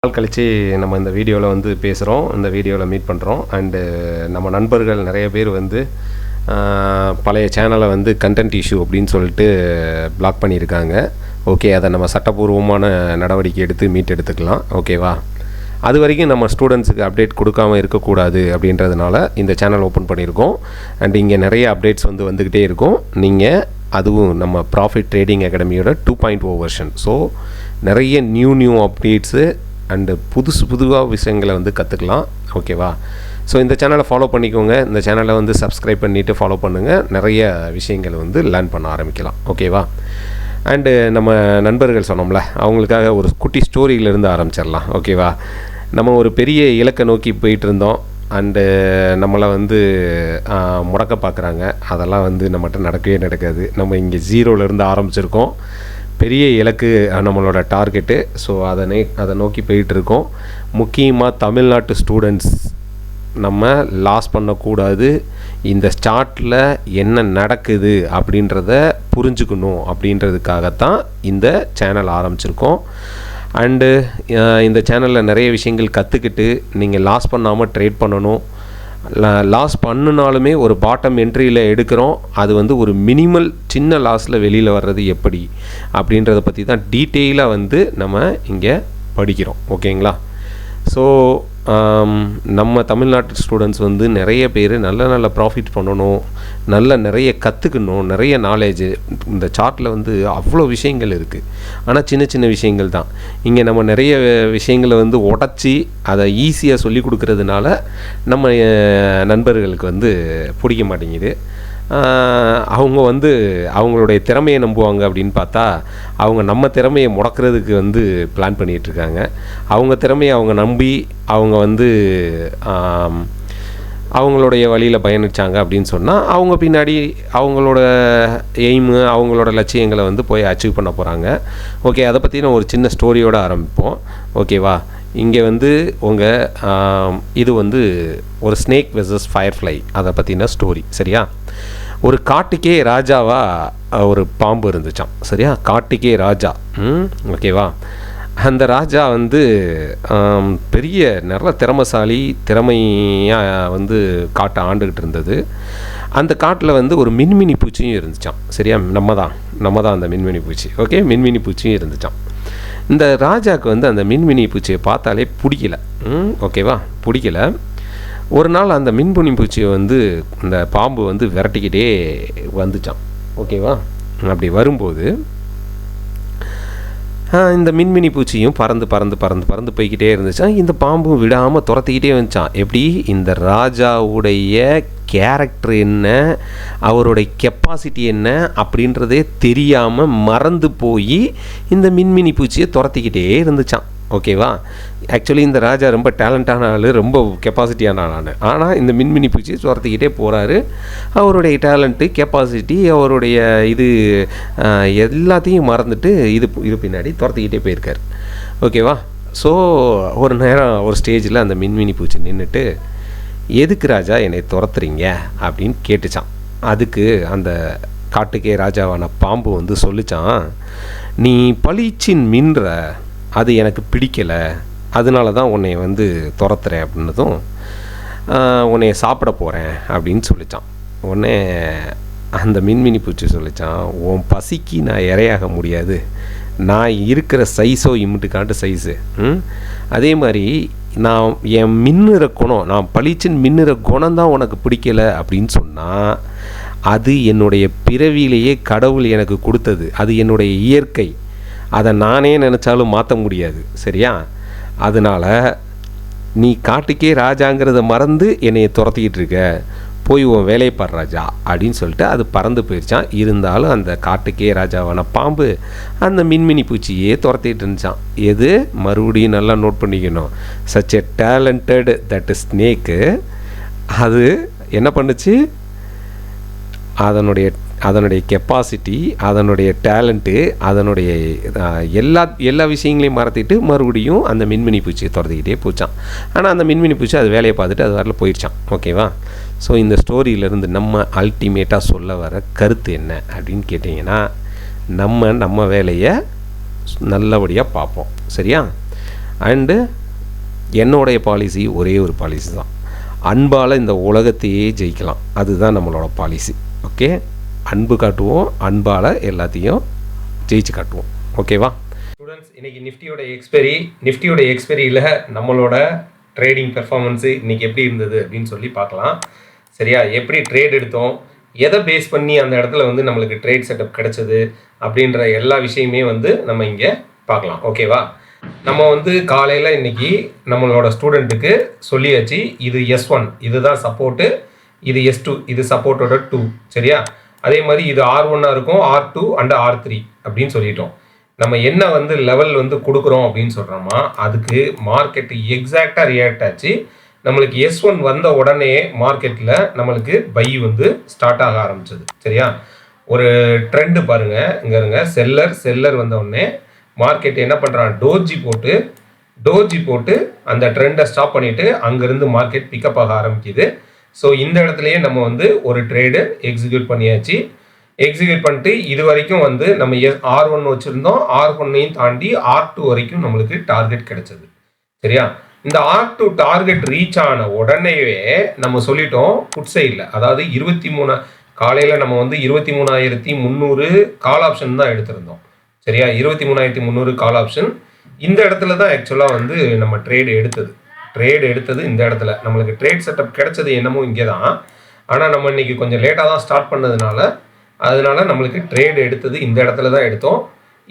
நாள் கழிச்சு நம்ம இந்த வீடியோவில் வந்து பேசுகிறோம், இந்த வீடியோவில் மீட் பண்ணுறோம். அண்டு நம்ம நண்பர்கள் நிறைய பேர் வந்து பழைய சேனலை வந்து கண்டென்ட் இஷ்யூ அப்படின்னு சொல்லிட்டு பிளாக் பண்ணியிருக்காங்க. ஓகே, அதை நம்ம சட்டப்பூர்வமான நடவடிக்கை எடுத்து எடுத்துக்கலாம். ஓகேவா? அது வரைக்கும் நம்ம ஸ்டூடெண்ட்ஸுக்கு அப்டேட் கொடுக்காமல் இருக்கக்கூடாது அப்படின்றதுனால இந்த சேனல் ஓப்பன் பண்ணியிருக்கோம். அண்ட் இங்கே நிறைய அப்டேட்ஸ் வந்துக்கிட்டே இருக்கும். நீங்கள் அதுவும் நம்ம ப்ராஃபிட் ட்ரேடிங் அகாடமியோட 2.0 வெர்ஷன். ஸோ நிறைய நியூ அப்டேட்ஸு அண்டு புதுவாக விஷயங்களை வந்து கற்றுக்கலாம். ஓகேவா? ஸோ இந்த சேனலை ஃபாலோ பண்ணிக்கோங்க. இந்த சேனலை வந்து சப்ஸ்கிரைப் பண்ணிவிட்டு ஃபாலோ பண்ணுங்கள். நிறைய விஷயங்கள் வந்து லேர்ன் பண்ண ஆரம்பிக்கலாம். ஓகேவா? அண்டு நம்ம நண்பர்கள் சொன்னோம்ல, அவங்களுக்காக ஒரு குட்டி ஸ்டோரியிலேருந்து ஆரம்பிச்சிடலாம். ஓகேவா? நம்ம ஒரு பெரிய இலக்கை நோக்கி போயிட்டு இருந்தோம். அண்டு நம்மளை வந்து முடக்க பார்க்குறாங்க. அதெல்லாம் வந்து நம்மகிட்ட நடக்கவே நடக்காது. நம்ம இங்கே ஜீரோலேருந்து ஆரம்பிச்சிருக்கோம். பெரிய இலக்கு நம்மளோட டார்கெட்டு. ஸோ அதை நோக்கி போயிட்டுருக்கோம். முக்கியமாக தமிழ்நாட்டு ஸ்டூடெண்ட்ஸ் நம்ம லாஸ் பண்ணக்கூடாது. இந்த ஸ்டார்ட்டில் என்ன நடக்குது அப்படின்றத புரிஞ்சுக்கணும் அப்படின்றதுக்காகத்தான் இந்த சேனல் ஆரம்பிச்சிருக்கோம். அண்டு இந்த சேனலில் நிறைய விஷயங்கள் கற்றுக்கிட்டு நீங்கள் லாஸ் பண்ணாமல் ட்ரேட் பண்ணணும். லாஸ் பண்ணினாலுமே ஒரு பாட்டம் என்ட்ரியில் எடுக்கிறோம். அது வந்து ஒரு மினிமல் சின்ன லாஸில் வெளியில் வர்றது எப்படி அப்படின்றத பற்றி தான் டீட்டெயிலாக வந்து நம்ம இங்கே படிக்கிறோம். ஓகேங்களா? ஸோ நம்ம தமிழ்நாட்டு ஸ்டூடெண்ட்ஸ் வந்து நிறைய பேர் நல்ல ப்ராஃபிட் பண்ணணும், நிறைய கற்றுக்கணும், நிறைய நாலேஜு. இந்த சார்ட்டில் வந்து அவ்வளோ விஷயங்கள் இருக்குது. ஆனால் சின்ன விஷயங்கள் தான். இங்கே நம்ம நிறைய விஷயங்களை வந்து உடச்சி அதை ஈஸியாக சொல்லி கொடுக்கறதுனால நம்ம நண்பர்களுக்கு வந்து பிடிக்க மாட்டேங்குது. அவங்க வந்து அவங்களுடைய திறமையை நம்புவாங்க அப்படின்னு பார்த்தா அவங்க நம்ம திறமையை முடக்கிறதுக்கு வந்து பிளான் பண்ணிகிட்ருக்காங்க. அவங்க திறமையை அவங்க நம்பி அவங்க வந்து அவங்களுடைய வழியில் பயணித்தாங்க அப்படின்னு சொன்னால் அவங்க பின்னாடி அவங்களோட எய்மு அவங்களோட லட்சியங்களை வந்து போய் அச்சீவ் பண்ண போகிறாங்க. ஓகே, அதை பற்றி நான் ஒரு சின்ன ஸ்டோரியோடு ஆரம்பிப்போம். ஓகேவா? இங்கே வந்து இது வந்து ஒரு ஸ்னேக் வெர்சஸ் ஃபயர்ஃப்ளை அதை பற்றின ஸ்டோரி. சரியா? ஒரு காட்டுக்கே ராஜாவாக ஒரு பாம்பு இருந்துச்சான். சரியா? காட்டுக்கே ராஜா. ஓகேவா? அந்த ராஜா வந்து பெரிய நிறைய திறமையாக வந்து காட்டை ஆண்டுக்கிட்டு இருந்தது. அந்த காட்டில் வந்து ஒரு மின்மினி பூச்சியும் இருந்துச்சான். சரியா? நம்ம தான் அந்த மின்மினி பூச்சி. ஓகே, மின்மினி பூச்சியும் இருந்துச்சான். இந்த ராஜாவுக்கு வந்து அந்த மின்மினி பூச்சியை பார்த்தாலே பிடிக்கல. ஓகேவா? பிடிக்கல. ஒரு நாள் அந்த மின்மினி பூச்சியை வந்து இந்த பாம்பு வந்து விரட்டிக்கிட்டே வந்துச்சான். ஓகேவா? அப்படி வரும்போது இந்த மின்மினி பூச்சியும் பறந்து போய்கிட்டே இருந்துச்சான். இந்த பாம்பும் விடாமல் துரத்திக்கிட்டே வந்துச்சான். எப்படி? இந்த ராஜாவுடைய கேரக்டர் என்ன, அவருடைய கெப்பாசிட்டி என்ன அப்படின்றதே தெரியாமல் மறந்து போய் இந்த மின்மினி பூச்சியை துரத்திக்கிட்டே இருந்துச்சான். ஓகேவா? ஆக்சுவலி இந்த ராஜா ரொம்ப டேலண்டான ஆள், ரொம்ப கெப்பாசிட்டியான ஆள். ஆனால் இந்த மின்மினி பூச்சியை துரத்திக்கிட்டே போகிறாரு. அவருடைய டேலண்ட்டு, கெப்பாசிட்டி, அவருடைய இது எல்லாத்தையும் மறந்துட்டு இது பின்னாடி துரத்திக்கிட்டே போயிருக்கார். ஓகேவா? ஸோ ஒரு நேரம் ஒரு ஸ்டேஜில் அந்த மின்மினி பூச்சி நின்றுட்டு, எதுக்கு ராஜா என்னை துரத்துறீங்க அப்படின்னு கேட்டுச்சான். அதுக்கு அந்த காட்டுக்கே ராஜாவான பாம்பு வந்து சொல்லிச்சான், நீ பளிச்சின் மின்ற, அது எனக்கு பிடிக்கலை, அதனால தான் உன்னை வந்து துரத்துறேன் அப்படின்னதும், உன்னை சாப்பிட போகிறேன் அப்படின்னு சொல்லித்தான். உடனே அந்த மின்மினி பூச்சி சொல்லித்தான், உன் பசிக்கு நான் இரையாக முடியாது, நான் இருக்கிற சைஸோ இம்முட்டுக்காட்டு சைஸு. அதே மாதிரி நான் என் மின்னுற குணம், நான் பளிச்சின் மின்னுற குணம்தான் உனக்கு பிடிக்கலை அப்படின்னு சொன்னால் அது என்னுடைய பிறவியிலேயே கடவுள் எனக்கு கொடுத்தது. அது என்னுடைய இயற்கை. அதை நானே நினச்சாலும் மாற்ற முடியாது. சரியா? அதனால் நீ காட்டுக்கே ராஜாங்கிறத மறந்து என்னையை துரத்திக்கிட்டு இருக்க, போய் உன் வேலையை பார் ராஜா அப்படின்னு சொல்லிட்டு அது பறந்து போயிடுச்சான். இருந்தாலும் அந்த காட்டுக்கே ராஜாவான பாம்பு அந்த மின்மினி பூச்சியே துரத்திட்டு இருந்துச்சான். எது? மறுபடியும் நல்லா நோட் பண்ணிக்கணும். Such a talented that snake அது என்ன பண்ணுச்சு? அதனுடைய கெப்பாசிட்டி, அதனுடைய டேலண்ட்டு, அதனுடைய எல்லா விஷயங்களையும் மறந்துட்டு மறுபடியும் அந்த மின்மினி பூச்சியை துரத்திக்கிட்டே போச்சான். ஆனால் அந்த மின்மினி பூச்சி அது வேலையை பார்த்துட்டு அது வரல போயிடுச்சான். ஓகேவா? ஸோ இந்த ஸ்டோரியிலேருந்து நம்ம அல்டிமேட்டாக சொல்ல வர கருத்து என்ன அப்படின்னு கேட்டிங்கன்னா, நம்ம வேலையை நல்லபடியாக பார்ப்போம். சரியா? அண்டு என்னுடைய பாலிசி ஒரே ஒரு பாலிசி தான், அன்பால் இந்த உலகத்தையே ஜெயிக்கலாம். அதுதான் நம்மளோட பாலிசி. ஓகே, அன்பு காட்டுவோம், அன்பால் எல்லாத்தையும் ஜெயிச்சு காட்டுவோம். ஓகேவா ஸ்டூடெண்ட்ஸ்? இன்றைக்கி நிஃப்டியோட எக்ஸ்பெரியில் நம்மளோட ட்ரேடிங் பெர்ஃபார்மன்ஸு இன்றைக்கி எப்படி இருந்தது அப்படின்னு சொல்லி பார்க்கலாம். சரியா? எப்படி ட்ரேட் எடுத்தோம், எதை பேஸ் பண்ணி அந்த இடத்துல வந்து நம்மளுக்கு ட்ரேட் செட்டப் கிடச்சது அப்படின்ற எல்லா விஷயமே வந்து நம்ம இங்கே பார்க்கலாம். ஓகேவா? நம்ம வந்து காலையில் இன்றைக்கி நம்மளோட ஸ்டூடெண்ட்டுக்கு சொல்லியாச்சு, இது S1 இதுதான் சப்போர்ட்டு, இது S2 இது சப்போர்ட்டோட 2. சரியா? அதே மாதிரி இது R1 இருக்கும், R2 அண்ட் R3 அப்படின்னு சொல்லிட்டோம். நம்ம என்ன வந்து லெவல் வந்து கொடுக்குறோம் அப்படின்னு சொல்கிறோமா, அதுக்கு மார்க்கெட்டு எக்ஸாக்டாக ரியாக்ட் ஆச்சு. நம்மளுக்கு S1 வந்த உடனே மார்க்கெட்டில் நம்மளுக்கு பை வந்து ஸ்டார்ட் ஆக ஆரம்பிச்சது. சரியா? ஒரு ட்ரெண்டு பாருங்கள், இங்கே இருங்க, செல்லர் வந்த உடனே மார்க்கெட் என்ன பண்ணுறான், டோஜி போட்டு அந்த ட்ரெண்டை ஸ்டாப் பண்ணிவிட்டு அங்கேருந்து மார்க்கெட் பிக்கப் ஆக ஆரம்பிக்குது. ஸோ இந்த இடத்துலையே நம்ம வந்து ஒரு ட்ரேடு எக்ஸிக்யூட் பண்ணிட்டு இது வரைக்கும் வந்து நம்ம R1 வச்சுருந்தோம், R1ஐயும் தாண்டி R2 வரைக்கும் நம்மளுக்கு டார்கெட் கிடைச்சது. சரியா? இந்த R2 டார்கெட் ரீச் ஆன உடனேவே நம்ம சொல்லிட்டோம் புட் சைடில், அதாவது 23 காலையில் நம்ம வந்து 23,300 கால் ஆப்ஷன் தான் எடுத்திருந்தோம். சரியா? 23,300 கால் ஆப்ஷன். இந்த இடத்துல தான் ஆக்சுவலாக வந்து நம்ம ட்ரேடு எடுத்தது இந்த இடத்துல. நம்மளுக்கு ட்ரேட் செட்டப் கிடைச்சது என்னமோ இங்கே தான், ஆனால் நம்ம இன்னைக்கு கொஞ்சம் லேட்டாக தான் ஸ்டார்ட் பண்ணதுனால அதனால நம்மளுக்கு ட்ரேடு எடுத்தது இந்த இடத்துல தான் எடுத்தோம்.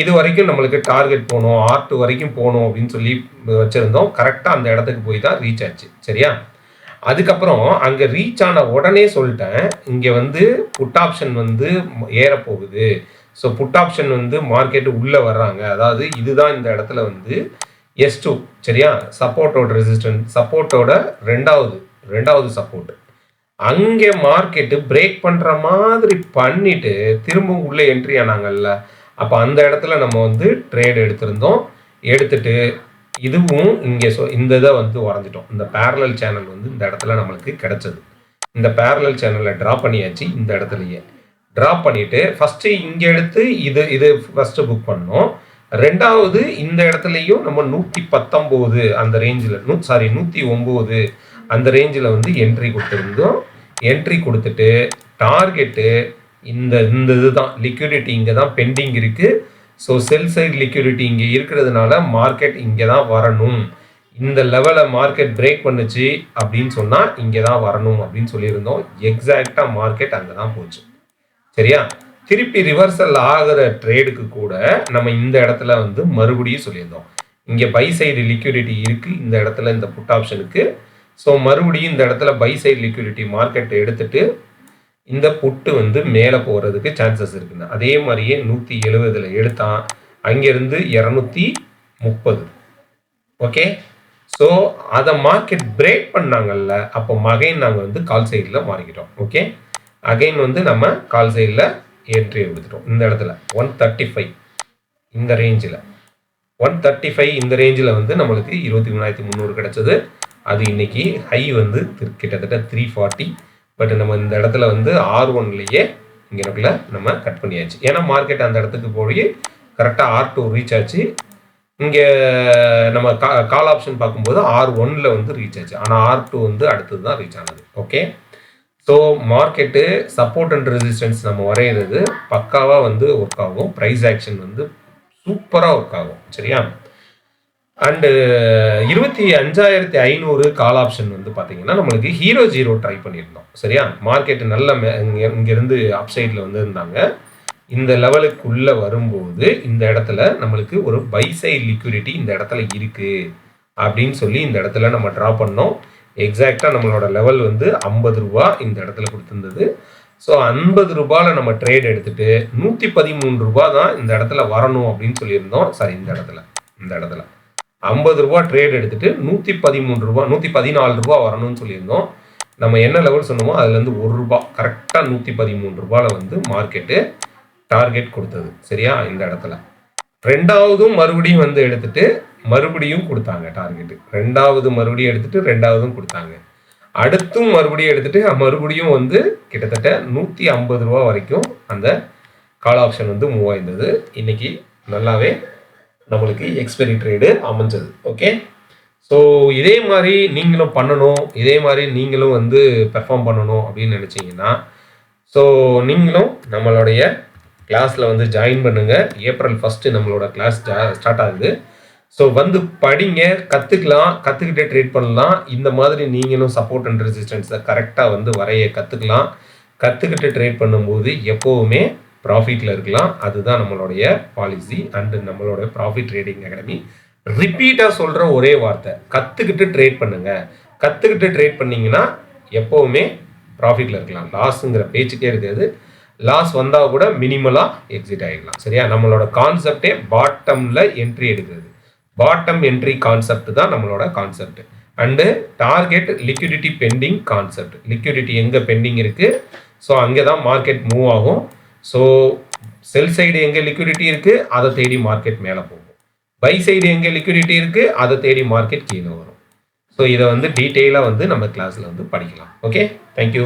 இது வரைக்கும் நம்மளுக்கு டார்கெட் போகணும், R2 வரைக்கும் போகணும் அப்படின்னு சொல்லி வச்சுருந்தோம். கரெக்டாக அந்த இடத்துக்கு போய் தான் ரீச் ஆச்சு. சரியா? அதுக்கப்புறம் அங்கே ரீச் ஆன உடனே சொல்லிட்டேன், இங்கே வந்து புட் ஆப்ஷன் வந்து ஏறப்போகுது. ஸோ புட் ஆப்ஷன் வந்து மார்க்கெட்டு உள்ளே வர்றாங்க. அதாவது இதுதான் இந்த இடத்துல வந்து S2. சரியா? சப்போர்ட்டோட ரெண்டாவது சப்போர்ட். அங்கே மார்க்கெட்டு பிரேக் பண்ணுற மாதிரி பண்ணிட்டு திரும்பவும் உள்ளே என்ட்ரி ஆனாங்கல்ல, அப்போ அந்த இடத்துல நம்ம வந்து ட்ரேட் எடுத்துட்டு இதுவும் இங்கே இந்த இதை வந்து வரைஞ்சிட்டோம். இந்த பேரலல் சேனல் வந்து இந்த இடத்துல நம்மளுக்கு கிடைச்சது. இந்த பேரலல் சேனலை ட்ரா பண்ணியாச்சு. இந்த இடத்துலையே ட்ரா பண்ணிவிட்டு ஃபஸ்ட்டு இங்கே எடுத்து இது ஃபஸ்ட்டு புக் பண்ணோம். ரெண்டாவது இந்த இடத்துலையும் நம்ம 119 அந்த ரேஞ்சில் 109 அந்த ரேஞ்சில் வந்து என்ட்ரி கொடுத்துட்டு டார்கெட்டு இந்த இதுதான் லிக்விடிட்டி இங்கே தான் பெண்டிங் இருக்குது. ஸோ செல் சைடு லிக்விடிட்டி இங்கே இருக்கிறதுனால மார்க்கெட் இங்கே தான் வரணும். இந்த லெவலை மார்க்கெட் பிரேக் பண்ணுச்சு அப்படின்னு சொன்னால் இங்கே தான் வரணும் அப்படின்னு சொல்லியிருந்தோம். எக்ஸாக்டாக மார்க்கெட் அங்கே தான் போச்சு. சரியா? திருப்பி ரிவர்சல் ஆகிற ட்ரேடுக்கு கூட நம்ம இந்த இடத்துல வந்து மறுபடியும் சொல்லியிருந்தோம், இங்கே பை சைடு லிக்விடிட்டி இருக்குது இந்த இடத்துல இந்த புட் ஆப்ஷனுக்கு. ஸோ மறுபடியும் இந்த இடத்துல பை சைடு லிக்விடிட்டி மார்க்கெட் எடுத்துட்டு இந்த புட்டு வந்து மேலே போகிறதுக்கு சான்சஸ் இருக்குங்க. அதே மாதிரியே 170 எடுத்தான், அங்கேருந்து 230. ஓகே, ஸோ அதை மார்க்கெட் பிரேக் பண்ணாங்கல்ல, அப்போ அகைன் நாங்கள் வந்து கால் சைடில் மாறிக்கிட்டோம். ஓகே, அகைன் வந்து நம்ம கால் சைடில் என்ட்ரி எடுத்துட்டோம். இந்த இடத்துல 135 இந்த ரேஞ்சில் 135 இந்த ரேஞ்சில் வந்து நம்மளுக்கு 23,300 கிடச்சது. அது இன்னைக்கு ஹை வந்து கிட்டத்தட்ட 340. பட் நம்ம இந்த இடத்துல வந்து R1லேயே இங்கே நம்ம கட் பண்ணியாச்சு. ஏன்னா மார்க்கெட் அந்த இடத்துக்கு போய் கரெக்டாக R2 ரீச் ஆச்சு. இங்கே நம்ம கால் ஆப்ஷன் பார்க்கும்போது R1ல் வந்து ரீச் ஆச்சு, ஆனால் R2 வந்து அடுத்தது தான் ரீச் ஆனது. Okay, so market support and resistance நம்ம வரைகிறது பக்காவாக வந்து ஒர்க் ஆகும். ப்ரைஸ் ஆக்ஷன் வந்து சூப்பராக ஒர்க் ஆகும். சரியா? அண்டு 25,500 கால் ஆப்ஷன் வந்து பார்த்தீங்கன்னா நம்மளுக்கு ஹீரோ 0 ட்ரை பண்ணியிருந்தோம். சரியா? மார்க்கெட்டு நல்ல இங்கேருந்து அப்சைடில் வந்து இருந்தாங்க. இந்த லெவலுக்குள்ளே வரும்போது இந்த இடத்துல நம்மளுக்கு ஒரு பை சைடு லிக்விடிட்டி இந்த இடத்துல இருக்குது அப்படின்னு சொல்லி இந்த இடத்துல நம்ம ட்ரா பண்ணோம். எக்ஸாக்டாக நம்மளோட லெவல் வந்து 50 ரூபா இந்த இடத்துல கொடுத்துருந்தது. ஸோ 50 ரூபாயில் நம்ம ட்ரேட் எடுத்துகிட்டு 113 ரூபா தான் இந்த இடத்துல வரணும் அப்படின்னு சொல்லியிருந்தோம். சாரி, இந்த இடத்துல 50 ரூபா ட்ரேட் எடுத்துகிட்டு 113 ரூபா 114 ரூபா வரணும்னு சொல்லியிருந்தோம். நம்ம என்ன லெவல் சொன்னோமோ அதுலேருந்து 1 ரூபா கரெக்டாக 113 ரூபாயில் வந்து மார்க்கெட்டு டார்கெட் கொடுத்தது. சரியா? இந்த இடத்துல ரெண்டாவதும் மறுபடியும் வந்து எடுத்துட்டு மறுபடியும் கொடுத்தாங்க டார்கெட்டு. மறுபடியும் எடுத்துட்டு ரெண்டாவதும் கொடுத்தாங்க. அடுத்தும் மறுபடியும் எடுத்துட்டு மறுபடியும் வந்து கிட்டத்தட்ட 150 ரூபா வரைக்கும் அந்த கால் ஆப்ஷன் வந்து மூவ் ஆயிருந்தது. இன்னைக்கு நல்லாவே நம்மளுக்கு எக்ஸ்பைரி ட்ரேடு அமைஞ்சது. ஓகே, ஸோ இதே மாதிரி நீங்களும் பண்ணணும், இதே மாதிரி நீங்களும் வந்து பெர்ஃபார்ம் பண்ணணும் அப்படின்னு நினச்சிங்கன்னா ஸோ நீங்களும் நம்மளுடைய கிளாஸில் வந்து ஜாயின் பண்ணுங்கள். April 1 நம்மளோட கிளாஸ் ஸ்டார்ட் ஆகுது. ஸோ வந்து படிங்க, கற்றுக்கலாம், கற்றுக்கிட்டே ட்ரேட் பண்ணலாம். இந்த மாதிரி நீங்களும் சப்போர்ட் அண்ட் ரெசிஸ்டன்ஸை கரெக்டாக வந்து வரைய கற்றுக்கலாம். கற்றுக்கிட்டு ட்ரேட் பண்ணும்போது எப்போவுமே ப்ராஃபிட்டில் இருக்கலாம். அதுதான் நம்மளுடைய பாலிசி அண்டு நம்மளோட ப்ராஃபிட் ட்ரேடிங் அகாடமி. ரிப்பீட்டாக சொல்கிற ஒரே வார்த்தை, கற்றுக்கிட்டு ட்ரேட் பண்ணுங்கள். கற்றுக்கிட்டு ட்ரேட் பண்ணிங்கன்னா எப்போவுமே ப்ராஃபிட்டில் இருக்கலாம். லாஸுங்கிற பேச்சுக்கே இருக்காது. லாஸ் வந்தால் கூட மினிமலாக எக்ஸிட் ஆகிடலாம். சரியா? நம்மளோட கான்செப்டே பாட்டமில் என்ட்ரி எடுக்கிறது. பாட்டம் என்ட்ரி கான்செப்ட் தான் நம்மளோட concept. And target liquidity pending concept. Liquidity எங்கே பெண்டிங் இருக்குது, ஸோ அங்கே தான் மார்க்கெட் மூவ் ஆகும். ஸோ செல் சைடு எங்கே லிக்விடிட்டி இருக்குது அதை தேடி மார்க்கெட் மேலே போகும். பை சைடு எங்கே லிக்விடிட்டி இருக்குது அதை தேடி மார்க்கெட் கீழே வரும். ஸோ இதை வந்து டீட்டெயிலாக வந்து நம்ம கிளாஸில் வந்து படிக்கலாம். Okay, thank you.